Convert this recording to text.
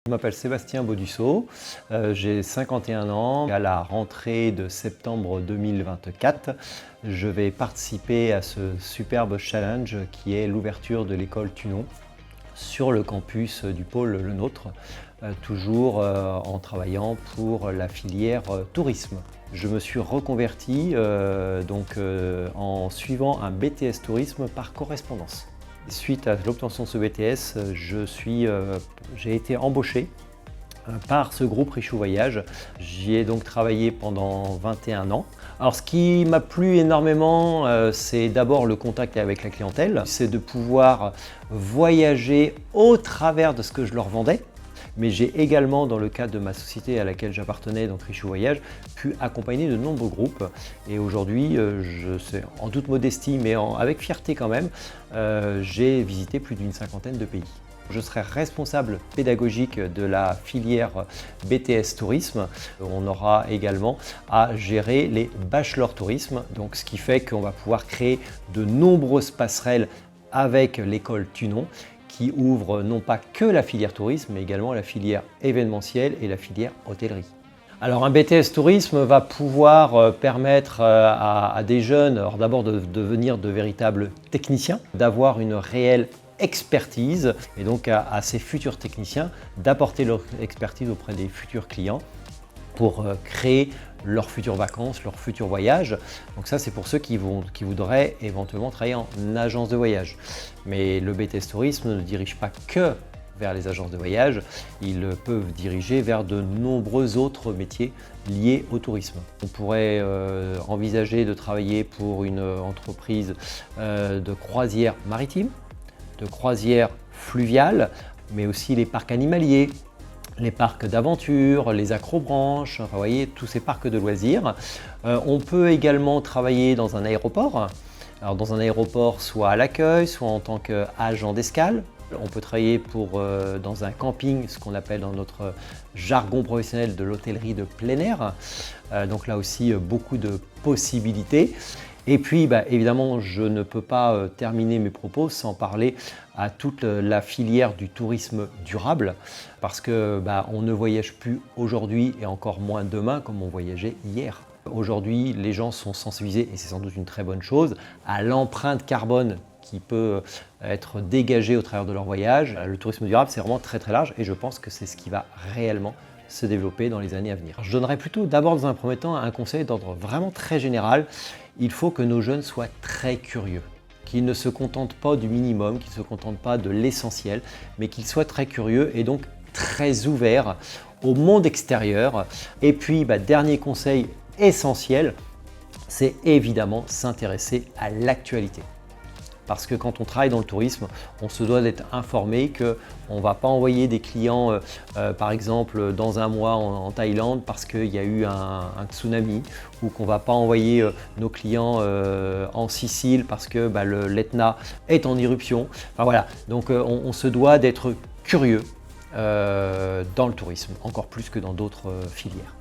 Je m'appelle Sébastien Baudusseau, j'ai 51 ans. À la rentrée de septembre 2024, je vais participer à ce superbe challenge qui est l'ouverture de l'école Tunon sur le campus du pôle Le Nôtre, toujours en travaillant pour la filière tourisme. Je me suis reconverti en suivant un BTS tourisme par correspondance. Suite à l'obtention de ce BTS, j'ai été embauché par ce groupe Richoux Voyage. J'y ai donc travaillé pendant 21 ans. Alors ce qui m'a plu énormément, c'est d'abord le contact avec la clientèle, c'est de pouvoir voyager au travers de ce que je leur vendais. Mais j'ai également, dans le cadre de ma société à laquelle j'appartenais, donc Richoux Voyage, pu accompagner de nombreux groupes. Et aujourd'hui, en toute modestie, mais avec fierté quand même, j'ai visité plus d'une cinquantaine de pays. Je serai responsable pédagogique de la filière BTS Tourisme. On aura également à gérer les bachelors tourisme, donc ce qui fait qu'on va pouvoir créer de nombreuses passerelles avec l'école Tunon, qui ouvre non pas que la filière tourisme, mais également la filière événementielle et la filière hôtellerie. Alors un BTS tourisme va pouvoir permettre à des jeunes, d'abord de devenir de véritables techniciens, d'avoir une réelle expertise et donc à ces futurs techniciens d'apporter leur expertise auprès des futurs clients pour créer leurs futures vacances, leurs futurs voyages. Donc ça, c'est pour ceux qui voudraient éventuellement travailler en agence de voyage. Mais le BTS Tourisme ne dirige pas que vers les agences de voyage, ils peuvent diriger vers de nombreux autres métiers liés au tourisme. On pourrait envisager de travailler pour une entreprise de croisière maritime, de croisière fluviale, mais aussi les parcs animaliers, les parcs d'aventure, les acrobranches, enfin, vous voyez, tous ces parcs de loisirs. On peut également travailler dans un aéroport. Alors dans un aéroport, soit à l'accueil, soit en tant qu'agent d'escale. On peut travailler dans un camping, ce qu'on appelle dans notre jargon professionnel de l'hôtellerie de plein air. Donc là aussi, beaucoup de possibilités. Et puis évidemment, je ne peux pas terminer mes propos sans parler à toute la filière du tourisme durable, parce que on ne voyage plus aujourd'hui et encore moins demain comme on voyageait hier. Aujourd'hui, les gens sont sensibilisés, et c'est sans doute une très bonne chose, à l'empreinte carbone qui peut être dégagée au travers de leur voyage. Le tourisme durable, c'est vraiment très très large et je pense que c'est ce qui va réellement se développer dans les années à venir. Je donnerais plutôt d'abord dans un premier temps un conseil d'ordre vraiment très général. Il faut que nos jeunes soient très curieux, qu'ils ne se contentent pas du minimum, qu'ils ne se contentent pas de l'essentiel, mais qu'ils soient très curieux et donc très ouverts au monde extérieur. Et puis, dernier conseil essentiel, c'est évidemment s'intéresser à l'actualité. Parce que quand on travaille dans le tourisme, on se doit d'être informé qu'on ne va pas envoyer des clients, par exemple, dans un mois en Thaïlande parce qu'il y a eu un tsunami, ou qu'on ne va pas envoyer nos clients en Sicile parce que l'Etna est en éruption. Enfin, voilà. Donc on se doit d'être curieux dans le tourisme, encore plus que dans d'autres filières.